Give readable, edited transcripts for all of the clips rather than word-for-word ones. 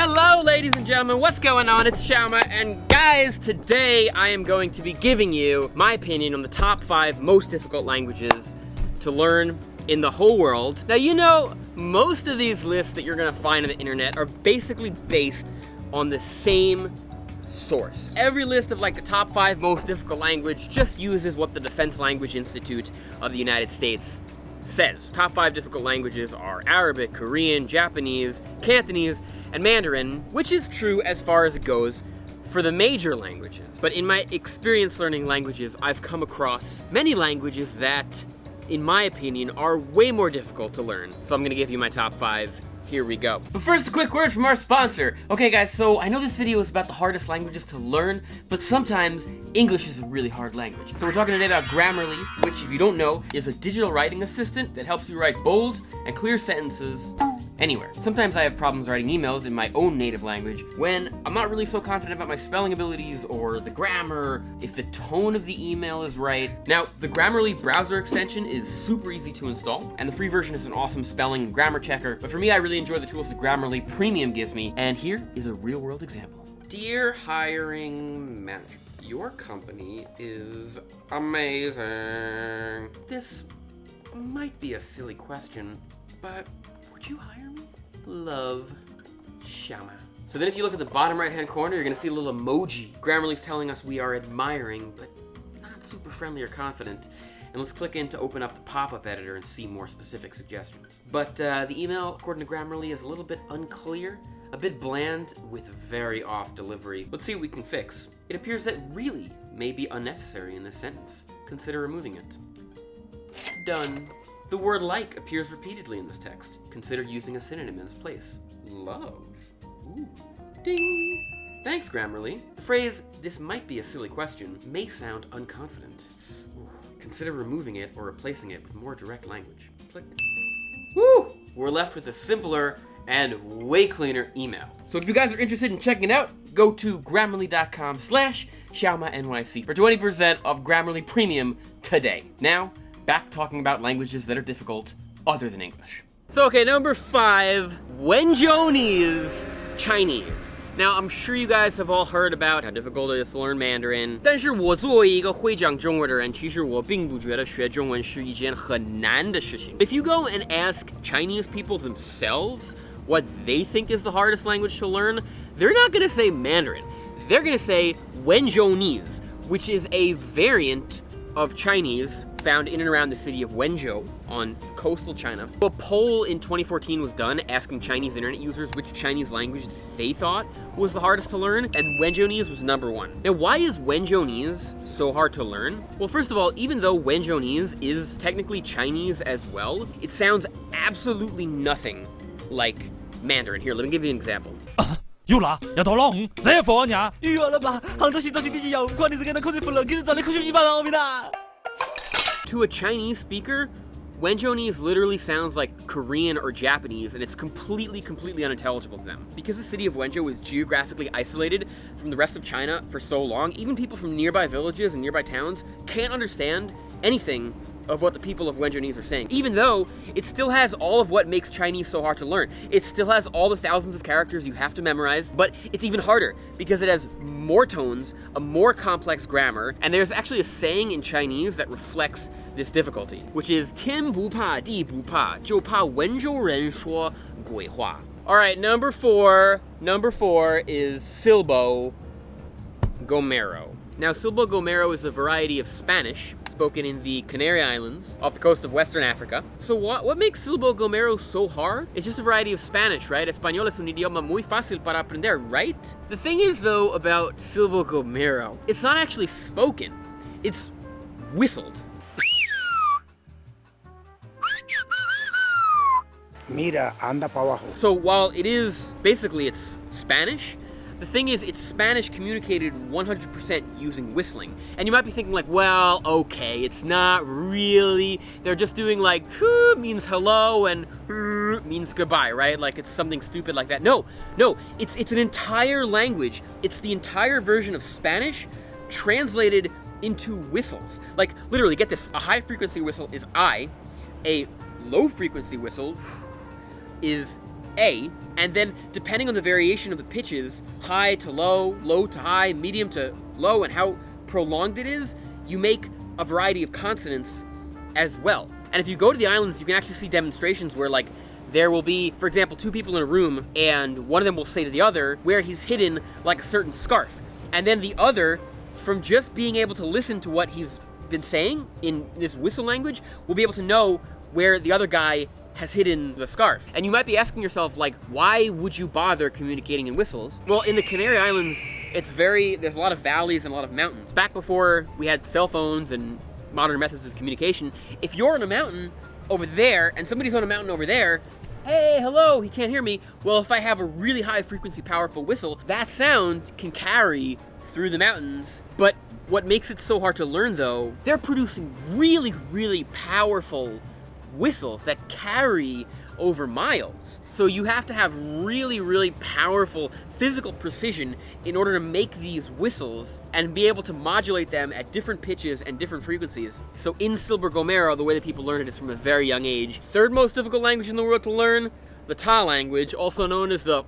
Hello ladies and gentlemen, what's going on? It's Xiaomanyc, and guys, today I am going to be giving you my opinion on the top 5 most difficult languages to learn in the whole world. Now, you know, most of these lists that you're gonna find on the internet are basically based on the same source. Every list of like the top 5 most difficult language just uses what the Defense Language Institute of the United States says. Top 5 difficult languages are Arabic, Korean, Japanese, Cantonese, and Mandarin, which is true as far as it goes for the major languages. But in my experience learning languages, I've come across many languages that, in my opinion, are way more difficult to learn. So I'm gonna give you my top 5. Here we go. But first, a quick word from our sponsor. Okay guys, so I know this video is about the hardest languages to learn, but sometimes English is a really hard language. So we're talking today about Grammarly, which, if you don't know, is a digital writing assistant that helps you write bold and clear sentences anywhere. Sometimes I have problems writing emails in my own native language when I'm not really so confident about my spelling abilities or the grammar, if the tone of the email is right. Now, the Grammarly browser extension is super easy to install, and the free version is an awesome spelling and grammar checker. But for me, I really enjoy the tools that Grammarly Premium gives me, and here is a real-world example. Dear hiring manager, your company is amazing. This might be a silly question, but would you hire me? Love, Xiaomanyc. So then if you look at the bottom right-hand corner, you're gonna see a little emoji. Grammarly's telling us we are admiring, but not super friendly or confident. And let's click in to open up the pop-up editor and see more specific suggestions. But the email, according to Grammarly, is a little bit unclear, a bit bland, with very off delivery. Let's see what we can fix. It appears that really may be unnecessary in this sentence. Consider removing it. Done. The word like appears repeatedly in this text. Consider using a synonym in its place. Love. Ooh. Ding. Thanks, Grammarly. The phrase, "this might be a silly question," may sound unconfident. Ooh. Consider removing it or replacing it with more direct language. Click. Woo! We're left with a simpler and way cleaner email. So if you guys are interested in checking it out, go to grammarly.com/Xiaomanyc for 20% off Grammarly Premium today. Now, back talking about languages that are difficult other than English. So okay, number 5, Wenzhou's Chinese. Now, I'm sure you guys have all heard about how difficult it is to learn Mandarin. 但是我作为一个会讲中文的人，其实我并不觉得学中文是一件很难的事情。If you go and ask Chinese people themselves what they think is the hardest language to learn, they're not gonna say Mandarin. They're gonna say Wenzhou's, which is a variant of Chinese found in and around the city of Wenzhou on coastal China. A poll in 2014 was done asking Chinese internet users which Chinese language they thought was the hardest to learn, and Wenzhou's was number 1. Now, why is Wenzhou's so hard to learn? Well, first of all, even though Wenzhou's is technically Chinese as well, it sounds absolutely nothing like Mandarin. Here, let me give you an example. 有啦，要到老五，这放呀，有了吧？杭州市早些天要管你这个口水服了，给你找的口水一把老米啦。To a Chinese speaker, Wenzhou's literally sounds like Korean or Japanese, and it's completely unintelligible to them. Because the city of Wenzhou is geographically isolated from the rest of China for so long, even people from nearby villages and nearby towns can't understand anything of what the people of Wenzhou are saying, even though it still has all of what makes Chinese so hard to learn. It still has all the thousands of characters you have to memorize, but it's even harder because it has more tones, a more complex grammar, and there's actually a saying in Chinese that reflects this difficulty, which is 天不怕地不怕，就怕温州人说鬼话. Alright, number 4 is Silbo Gomero. Now, Silbo Gomero is a variety of Spanish spoken in the Canary Islands off the coast of Western Africa. So what makes Silbo Gomero so hard? It's just a variety of Spanish, right? Español es un idioma muy fácil para aprender, right? The thing is, though, about Silbo Gomero, it's not actually spoken. It's whistled. Mira, anda pa abajo. So while it is, basically it's Spanish, the thing is, it's Spanish communicated 100% using whistling. And you might be thinking like, well, okay, it's not really. They're just doing like, hu means hello and means goodbye, right? Like it's something stupid like that. No, it's an entire language. It's the entire version of Spanish translated into whistles. Like literally, get this, a high frequency whistle is I, a low frequency whistle is A, and then depending on the variation of the pitches, high to low, low to high, medium to low, and how prolonged it is, you make a variety of consonants as well. And if you go to the islands, you can actually see demonstrations where, like, there will be, for example, two people in a room, and one of them will say to the other where he's hidden like a certain scarf. And then the other, from just being able to listen to what he's been saying in this whistle language, will be able to know where the other guy has hidden the scarf. And you might be asking yourself, like, why would you bother communicating in whistles? Well, in the Canary Islands, there's a lot of valleys and a lot of mountains. Back before we had cell phones and modern methods of communication, if you're on a mountain over there and somebody's on a mountain over there, hey, hello, he can't hear me. Well, if I have a really high frequency, powerful whistle, that sound can carry through the mountains. But what makes it so hard to learn, though, they're producing really, really powerful whistles that carry over miles. So you have to have really, really powerful physical precision in order to make these whistles and be able to modulate them at different pitches and different frequencies. So in Silber Gomero, the way that people learn it is from a very young age. Third most difficult language in the world to learn, the Ta language, also known as the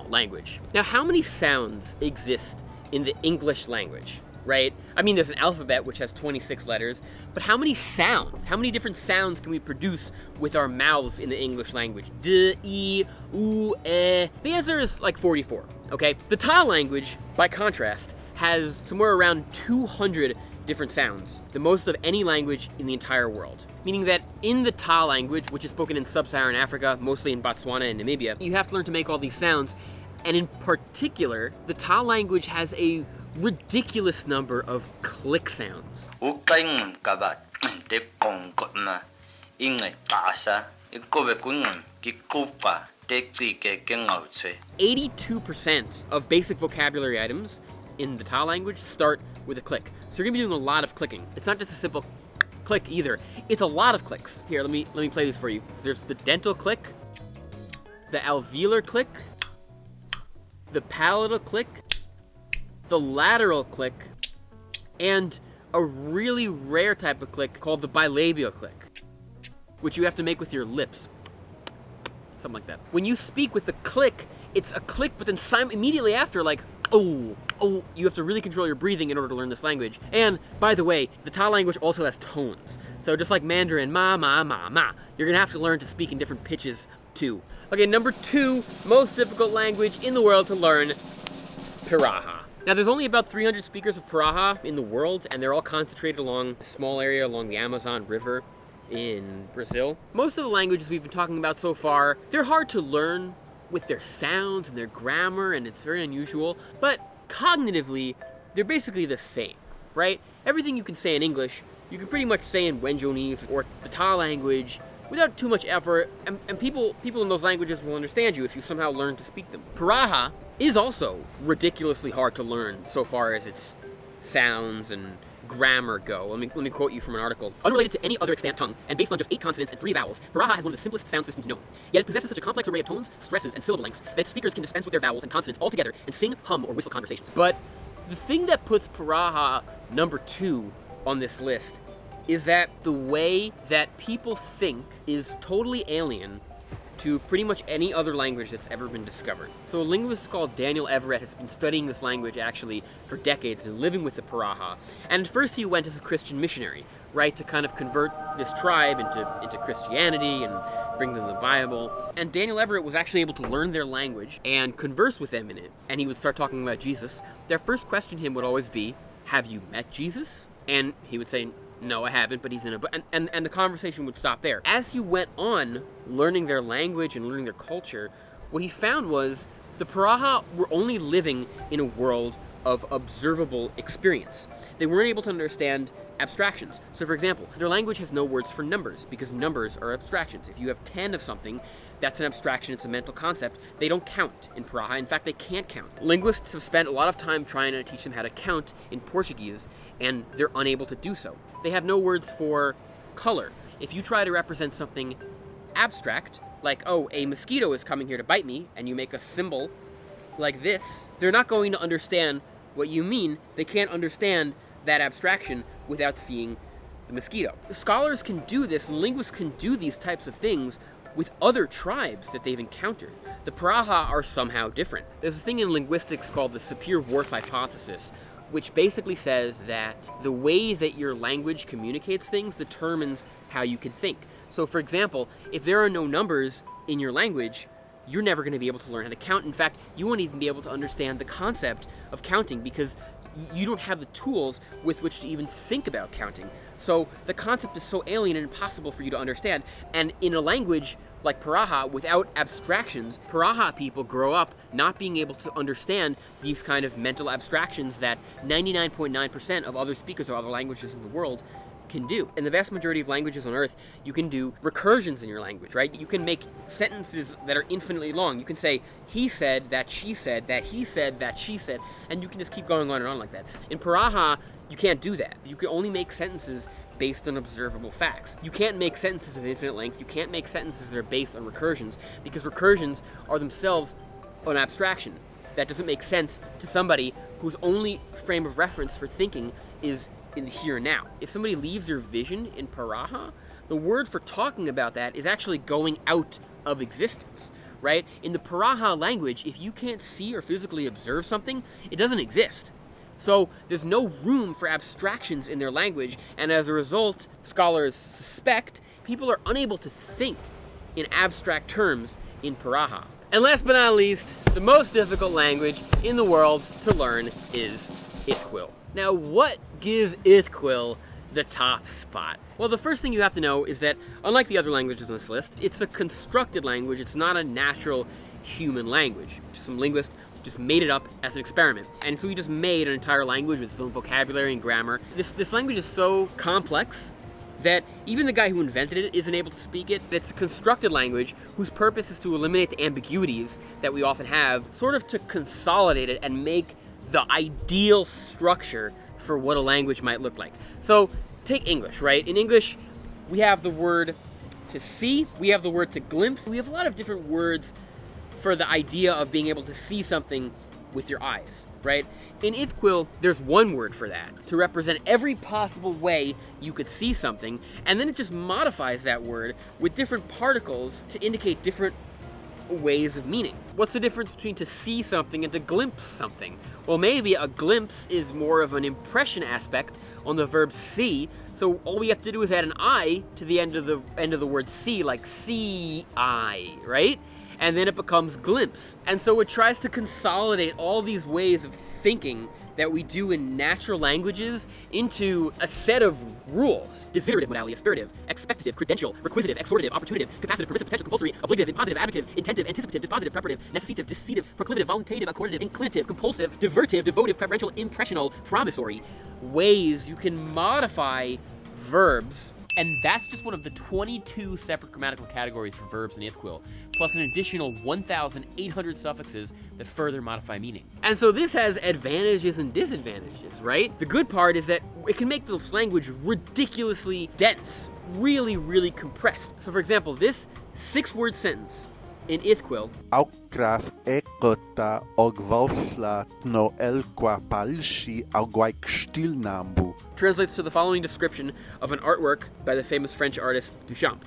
language. Now, how many sounds exist in the English language? Right? I mean, there's an alphabet which has 26 letters, but how many sounds? How many different sounds can we produce with our mouths in the English language? D, E, U, E. The answer is like 44, okay? The Ta language, by contrast, has somewhere around 200 different sounds, the most of any language in the entire world. Meaning that in the Ta language, which is spoken in sub-Saharan Africa, mostly in Botswana and Namibia, you have to learn to make all these sounds, and in particular, the Ta language has a ridiculous number of click sounds. 82% of basic vocabulary items in the Ta language start with a click. So you're gonna be doing a lot of clicking. It's not just a simple click either. It's a lot of clicks. Here, let me play these for you. So there's the dental click, the alveolar click, the palatal click, the lateral click, and a really rare type of click called the bilabial click, which you have to make with your lips. Something like that. When you speak with the click, it's a click, but then immediately after, like, oh, you have to really control your breathing in order to learn this language. And, by the way, the Ta language also has tones. So just like Mandarin, ma, ma, ma, ma, you're gonna have to learn to speak in different pitches, too. Okay, number 2 most difficult language in the world to learn, Paraha. Now, there's only about 300 speakers of Paraha in the world, and they're all concentrated along a small area along the Amazon River in Brazil. Most of the languages we've been talking about so far, they're hard to learn with their sounds and their grammar, and it's very unusual, but cognitively, they're basically the same, right? Everything you can say in English, you can pretty much say in Wenjonese or the Ta language without too much effort, and people in those languages will understand you if you somehow learn to speak them. Paraha is also ridiculously hard to learn so far as its sounds and grammar go. Let me quote you from an article. Unrelated to any other extant tongue, and based on just 8 consonants and 3 vowels, Paraha has one of the simplest sound systems known. Yet it possesses such a complex array of tones, stresses, and syllable lengths that speakers can dispense with their vowels and consonants altogether and sing, hum, or whistle conversations. But the thing that puts Paraha number 2 on this list is that the way that people think is totally alien to pretty much any other language that's ever been discovered. So a linguist called Daniel Everett has been studying this language actually for decades and living with the Paraha. And at first he went as a Christian missionary, right, to kind of convert this tribe into Christianity and bring them the Bible. And Daniel Everett was actually able to learn their language and converse with them in it. And he would start talking about Jesus. Their first question to him would always be, have you met Jesus? And he would say, no, I haven't, but he's in a book. And the conversation would stop there. As he went on learning their language and learning their culture, what he found was the Paraha were only living in a world of observable experience. They weren't able to understand abstractions. So for example, their language has no words for numbers because numbers are abstractions. If you have 10 of something, that's an abstraction, it's a mental concept. They don't count in Paraha. In fact, they can't count. Linguists have spent a lot of time trying to teach them how to count in Portuguese, and they're unable to do so. They have no words for color. If you try to represent something abstract, like, oh, a mosquito is coming here to bite me, and you make a symbol like this, they're not going to understand what you mean. They can't understand that abstraction without seeing the mosquito. Scholars can do this, and linguists can do these types of things with other tribes that they've encountered. The Paraha are somehow different. There's a thing in linguistics called the Sapir-Whorf hypothesis, which basically says that the way that your language communicates things determines how you can think. So for example, if there are no numbers in your language, you're never going to be able to learn how to count. In fact, you won't even be able to understand the concept of counting because you don't have the tools with which to even think about counting. So the concept is so alien and impossible for you to understand. And in a language like Paraha, without abstractions, Paraha people grow up not being able to understand these kind of mental abstractions that 99.9% of other speakers of other languages in the world can do. In the vast majority of languages on Earth, you can do recursions in your language, right? You can make sentences that are infinitely long. You can say, he said, that she said, that he said, that she said, and you can just keep going on and on like that. In Paraha, you can't do that. You can only make sentences based on observable facts. You can't make sentences of infinite length. You can't make sentences that are based on recursions, because recursions are themselves an abstraction. That doesn't make sense to somebody whose only frame of reference for thinking is in the here and now. If somebody leaves their vision in Paraha, the word for talking about that is actually going out of existence, right? In the Paraha language, if you can't see or physically observe something, it doesn't exist. So there's no room for abstractions in their language, and as a result, scholars suspect people are unable to think in abstract terms in Paraha. And last but not least, the most difficult language in the world to learn is Quill. Now, what gives Quill the top spot? Well, the first thing you have to know is that, unlike the other languages on this list, it's a constructed language. It's not a natural human language. Some linguist just made it up as an experiment. And so he just made an entire language with its own vocabulary and grammar. This language is so complex that even the guy who invented it isn't able to speak it. It's a constructed language whose purpose is to eliminate the ambiguities that we often have, sort of to consolidate it and make the ideal structure for what a language might look like. So take English, right? In English, we have the word to see, we have the word to glimpse, we have a lot of different words for the idea of being able to see something with your eyes, right? In Quill, there's one word for that, to represent every possible way you could see something, and then it just modifies that word with different particles to indicate different ways of meaning. What's the difference between to see something and to glimpse something? Well, maybe a glimpse is more of an impression aspect on the verb see, so all we have to do is add an I to the end of the word see, like see I, right? And then it becomes glimpse. And so it tries to consolidate all these ways of thinking that we do in natural languages into a set of rules. Desiderative, modality, aspirative, expectative, credential, requisitive, exhortative, opportunative, capacitive, permissive, potential, compulsory, obligative, impositive, advocative, intentive, anticipative, dispositive, preparative, necessitative, decidative, proclivative, voluntative, accordative, inclinative, compulsive, divertive, devotive, preferential, impressional, promissory. Ways you can modify verbs. And that's just one of the 22 separate grammatical categories for verbs in Quill, plus an additional 1,800 suffixes that further modify meaning. And so this has advantages and disadvantages, right? The good part is that it can make this language ridiculously dense, really, really compressed. So for example, this 6-word sentence in Quill Aukras ekota ogvausla tno elqua palshi augwaik stilnambu translates to the following description of an artwork by the famous French artist Duchamp.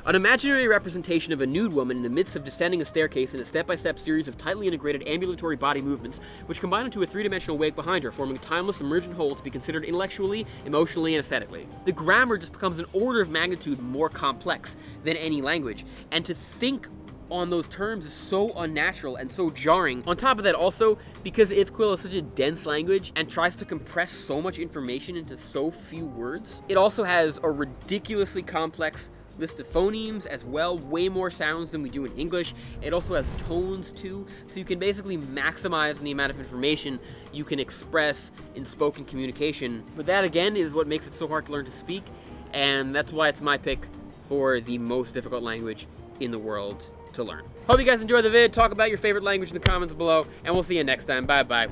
An imaginary representation of a nude woman in the midst of descending a staircase in a step-by-step series of tightly integrated ambulatory body movements, which combine into a three-dimensional wake behind her, forming a timeless emergent whole to be considered intellectually, emotionally, and aesthetically. The grammar just becomes an order of magnitude more complex than any language, and to think on those terms is so unnatural and so jarring. On top of that, also, because Quill is such a dense language and tries to compress so much information into so few words, it also has a ridiculously complex list of phonemes as well, way more sounds than we do in English. It also has tones too, so you can basically maximize the amount of information you can express in spoken communication. But that again is what makes it so hard to learn to speak, and that's why it's my pick for the most difficult language in the world to learn. Hope you guys enjoyed the vid. Talk about your favorite language in the comments below, and we'll see you next time. Bye bye.